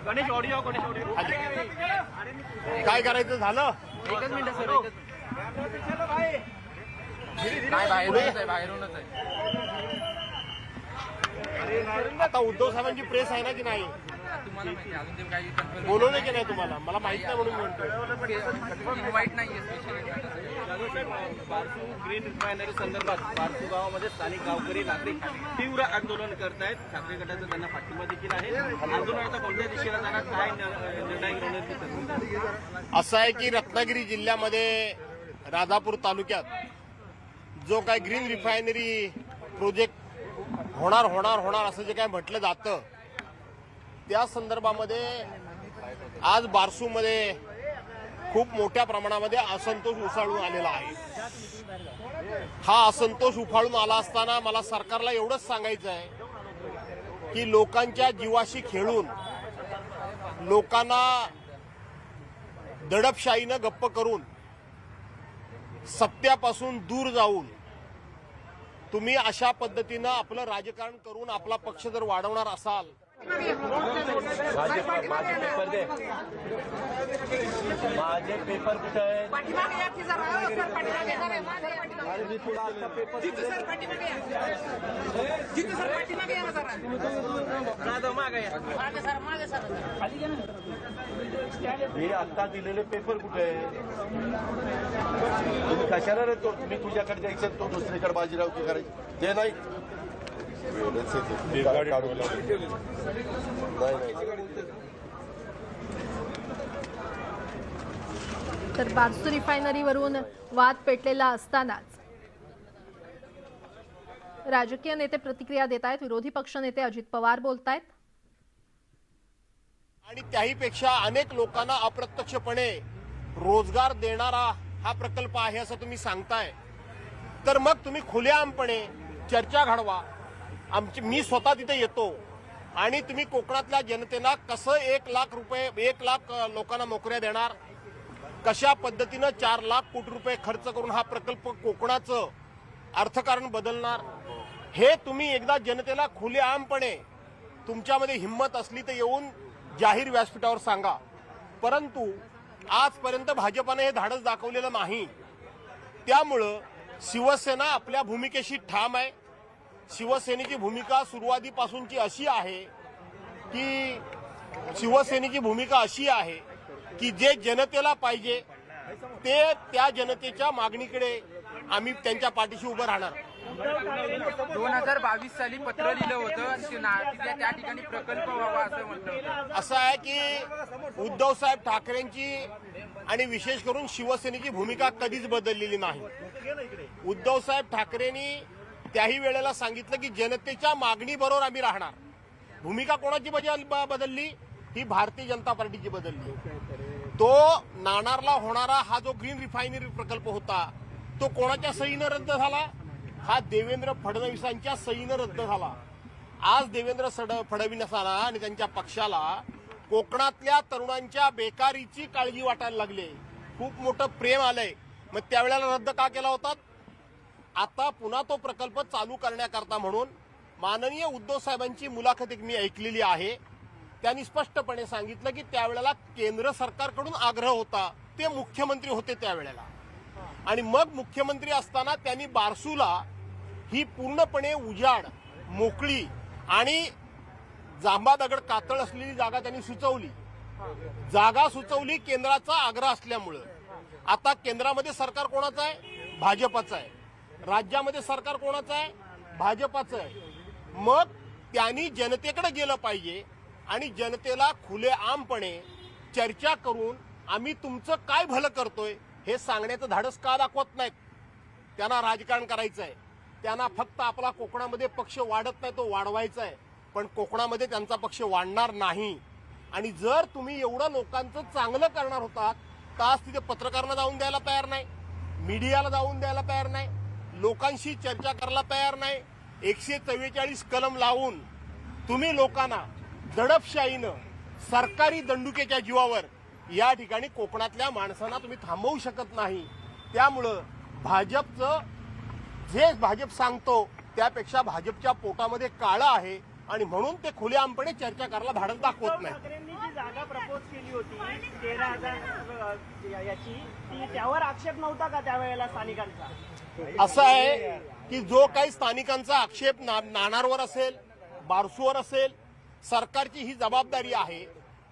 Ganesh audio काय करायचं झालं? एकच मिनिट सर, बाहेरूनच आहे. आता उद्धव साहेबांची प्रेस आहे ना की नाही? तुम्हाला माहिती अजून ते काही बोलवलं की नाही तुम्हाला? मला माहित नाही म्हणून म्हणतोय. इन्व्हाइट नाहीये स्पेशल. बारसू ग्रीन रिफायनरी संदर्भात बारसू गावामध्ये स्थानिक गावकरी नागरिक तीव्र आंदोलन करतायत. ठाकरे गटाचा त्यांना पाठिंबा देखील आहे. आंदोलनाचा कोणत्या दिशेला जाणार, काय निर्णय घेण्यात? असं आहे की रत्नागिरी जिल्ह्यामध्ये राजापूर तालुक्यात जो काय ग्रीन रिफायनरी प्रोजेक्ट होणार असं जे काय म्हटलं जातं त्या संदर्भामध्ये आज बारसूमध्ये खूप मोठ्या प्रमाणामध्ये असंतोष उफाळून आलेला आहे. हा असंतोष उफाळून आला असताना मला सरकारला एवढंच सांगायचं आहे की लोकांच्या जीवाशी खेळून लोकांना दडपशाहीनं गप्प करून सत्यापासून दूर जाऊन तुम्ही अशा पद्धतीनं आपलं राजकारण करून आपला पक्ष जर वाढवणार असाल माझे पेपर कुठे आहे? हे आता दिलेले पेपर कुठे आहे? तुम्ही कशाला रे? तो मी तुझ्याकडे जायचं, तो दुसरीकडे बाजीराव की करायची ते नाही. तर बारसू रिफायनरीवरून वाद पेटलेला असतानाच राजकीय नेते प्रतिक्रिया देत आहेत. विरोधी पक्षनेते अजित पवार बोलतायत आणि त्याहीपेक्षा अनेक लोकांना अप्रत्यक्षपणे रोजगार देणारा हा प्रकल्प आहे असं तुम्ही सांगताय. तर मग तुम्ही खुलेआमपणे चर्चा घडवा. मी स्वतः तिथे येतो आणि तुम्ही कोकणातल्या जनतेला कसं 1 लाख लोकांना नोकऱ्या देणार, कशा पद्धतीनं 4 लाख कोटी रुपये खर्च करून हा प्रकल्प कोकणाचं अर्थकारण बदलणार, हे तुम्ही एकदा जनतेला खुलेआमपणे तुमच्यामध्ये हिंमत असली तर येऊन जाहीर व्यासपीठावर सांगा. परंतु आजपर्यंत भाजपाने हे धाडस दाखवलेलं नाही. त्यामुळं शिवसेना आपल्या भूमिकेशी ठाम आहे. शिवसेनेची भूमिका सुरुवातीपासूनची अशी आहे की जे जनतेला पाहिजे ते त्या जनतेच्या मागणीकडे आम्ही त्यांच्या पाठीशी उभं राहणार. 2022 साली पत्र लिहिलं होतं त्या ठिकाणी प्रकल्प व्हावा असं म्हटलं होतं. असं आहे की उद्धव साहेब ठाकरेंची आणि विशेष करून शिवसेनेची भूमिका कधीच बदललेली नाही. उद्धव साहेब ठाकरेंनी त्याही वेळेला सांगितलं की जनतेच्या मागणीबरोबर आम्ही राहणार. भूमिका कोणाची बदलली? ही भारतीय जनता पार्टीची बदलली. तो नाणारला होणारा हा जो ग्रीन रिफायनरी प्रकल्प होता तो कोणाच्या सहीनं रद्द झाला? हा देवेंद्र फडणवीसांच्या सहीनं रद्द झाला. आज देवेंद्र फडणवीसांना आणि त्यांच्या पक्षाला कोकणातल्या तरुणांच्या बेकारीची काळजी वाटायला लागली. खूप मोठं प्रेम आलंय. मग त्यावेळेला रद्द का केला होता? आता पुन्हा तो प्रकल्प चालू करण्याकरता म्हणून माननीय उद्धव साहेबांची मुलाखत एक मी ऐकलेली आहे. त्यांनी स्पष्टपणे सांगितलं की त्यावेळेला केंद्र सरकारकडून आग्रह होता. ते मुख्यमंत्री होते त्यावेळेला आणि मग मुख्यमंत्री असताना त्यांनी बारसूला ही पूर्णपणे उजाड, मोकळी आणि जांभा दगड कातळ असलेली जागा त्यांनी सुचवली. केंद्राचा आग्रह असल्यामुळं. आता केंद्रामध्ये सरकार कोणाचं आहे? भाजपाचं आहे. राज्यामध्ये सरकार कोणाचं आहे? भाजपाचं आहे. मग त्यांनी जनतेकडे गेलं पाहिजे आणि जनतेला खुलेआमपणे चर्चा करून आम्ही तुमचं काय भलं करतोय हे सांगण्याचं धाडस का दाखवत नाहीत? त्यांना राजकारण करायचं आहे. त्यांना फक्त आपला कोकणामध्ये पक्ष वाढत नाही, तो वाढवायचा आहे. पण कोकणामध्ये त्यांचा पक्ष वाढणार नाही. आणि जर तुम्ही एवढं लोकांचं चांगलं करणार होतात तर आज तिथे पत्रकारांना जाऊन द्यायला तयार नाही, मीडियाला जाऊन द्यायला तयार नाही, लोकांशी चर्चा करायला तयार नाही. 144 कलम लावून तुम्ही लोकांना दडपशाहीनं सरकारी दंडुकेच्या जीवावर या ठिकाणी कोकणातल्या माणसांना तुम्ही थांबवू शकत नाही. त्यामुळं भाजप सांगतो त्यापेक्षा भाजपच्या पोटामध्ये काळं आहे आणि म्हणून ते खुलेआमपणे चर्चा करायला धाडस दाखवत नाही. ठाकरेंनी जी जागा प्रपोज केली होती 13,000 याची, त्यावर आक्षेप नव्हता का त्यावेळेला स्थानिकांचा? असं आहे की जो काही स्थानिकांचा आक्षेप नाणारवर असेल, बारसूवर असेल, सरकारची ही जबाबदारी आहे.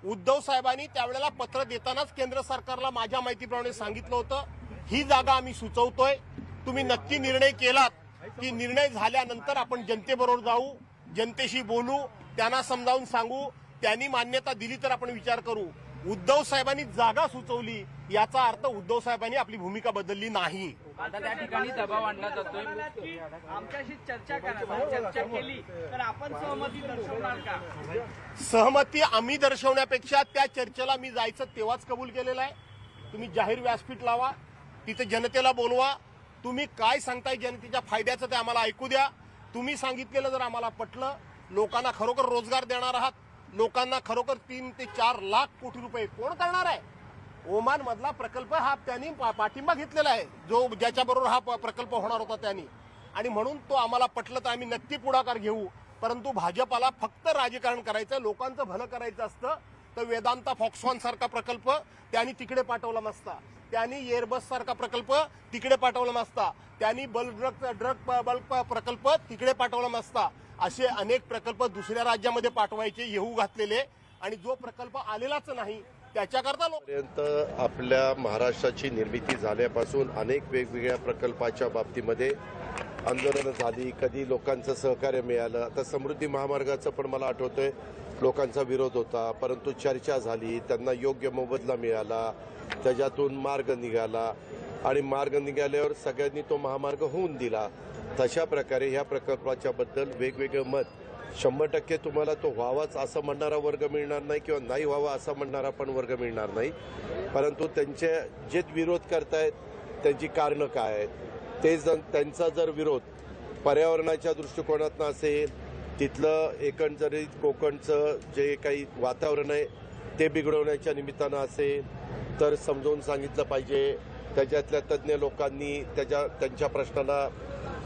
उद्धव साहेबांनी त्यावेळेला पत्र देतानाच केंद्र सरकारला माझ्या माहितीप्रमाणे सांगितलं होतं, ही जागा आम्ही सुचवतोय, तुम्ही नक्की निर्णय केलात की निर्णय झाल्यानंतर आपण जनतेबरोबर जाऊ, जनतेशी बोलू, त्यांना समजावून सांगू, त्यांनी मान्यता दिली तर आपण विचार करू. उद्धव साहेबांनी जागा सुचवली याचा अर्थ उद्धव साहेबांनी आपली भूमिका बदलली नाही. आता त्या ठिकाणी दबाव आणला जातोय. की आमच्याशी चर्चा करा, चर्चा केली तर आपण सहमती दर्शवणार का? सहमती आम्ही दर्शवण्यापेक्षा त्या चर्चेला मी जायचं तेव्हाच कबूल केलेलं आहे. तुम्ही जाहीर व्यासपीठ लावा, तिथे जनतेला बोलवा, तुम्ही काय सांगताय जनतेच्या फायद्याचं ते आम्हाला ऐकू द्या. तुम्ही सांगितलेलं जर आम्हाला पटलं, लोकांना खरोखर रोजगार देणार आहात, लोकांना खरोखर 3 ते 4 लाख कोटी रुपये कोण करणार आहे? ओमान मधला प्रकल्प हा त्यांनी पाठिंबा घेतलेला आहे, जो ज्याच्याबरोबर हा प्रकल्प होणार होता त्यांनी, आणि म्हणून तो आम्हाला पटलं तर आम्ही नक्की पुढाकार घेऊ. परंतु भाजपाला फक्त राजकारण करायचं, लोकांचं भलं करायचं असतं तर वेदांता फॉक्सकॉन सारखा प्रकल्प त्यांनी तिकडे पाठवला नसता, त्यांनी एअरबस सारखा प्रकल्प तिकडे पाठवला नसता, त्यांनी ड्रग बल्क प्रकल्प तिकडे पाठवला नसता. असे अनेक प्रकल्प दुसऱ्या राज्यामध्ये पाठवायचे येऊ घातलेले, आणि जो प्रकल्प आलेलाच नाही त्याच्याकरता पर्यंत आपल्या महाराष्ट्राची निर्मिती झाल्यापासून अनेक वेगवेगळ्या प्रकल्पाच्या बाबतीमध्ये आंदोलनं झाली, कधी लोकांचं सहकार्य मिळालं. आता समृद्धी महामार्गाचं पण मला आठवतंय लोकांचा विरोध होता, परंतु चर्चा झाली, त्यांना योग्य मोबदला मिळाला, त्याच्यातून मार्ग निघाला, आणि मार्ग निघाल्यावर सगळ्यांनी तो महामार्ग होऊन दिला. तशा प्रकारे ह्या प्रकल्पाच्या बद्दल वेगवेगळं मत. 100% तुम्हाला तो व्हावाच असं म्हणणारा वर्ग मिळणार नाही, किंवा नाही व्हावा असं म्हणणारा पण वर्ग मिळणार नाही. परंतु त्यांचे जे विरोध करतायत त्यांची कारणं काय आहेत, त्यांचा जर विरोध पर्यावरणाच्या दृष्टिकोनातून असेल, तिथलं एकंदरीत कोकणचं जे काही वातावरण आहे ते बिघडवण्याच्या निमित्तानं असेल तर समजावून सांगितलं पाहिजे. त्याच्यातल्या तज्ज्ञ लोकांनी त्यांच्या प्रश्नाला,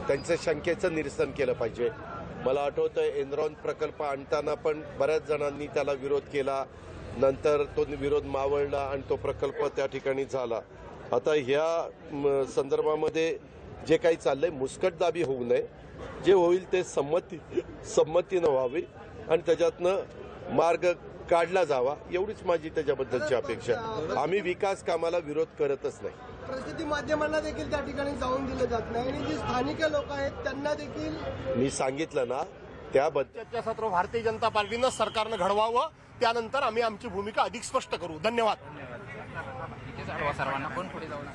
त्यांच्या शंकेचं निरसन केलं पाहिजे. मला आठवतंय एनरॉन प्रकल्प आणताना पण बऱ्याच जणांनी त्याला विरोध केला, नंतर तो विरोध मावळला आणि तो प्रकल्प त्या ठिकाणी झाला. आता ह्या संदर्भामध्ये जे काही चाललंय मुस्कटदाबी होऊ नये, जे होईल ते संमतीनं व्हावी आणि त्याच्यातनं मार्ग काढला जावा, एवढीच माझी त्याच्याबद्दलची अपेक्षा. आम्ही विकास कामाला विरोध करतच नाही. प्रसिद्धी माध्यमांना देखील त्या ठिकाणी जाऊन दिलं जात नाही, आणि जी स्थानिक लोक आहेत त्यांना देखील मी सांगितलं ना त्याबद्दल. चर्चासत्र भारतीय जनता पार्टीनं सरकारनं घडवावं, त्यानंतर आम्ही आमची भूमिका अधिक स्पष्ट करू. धन्यवाद. सर्वांना कोण पुढे जाऊ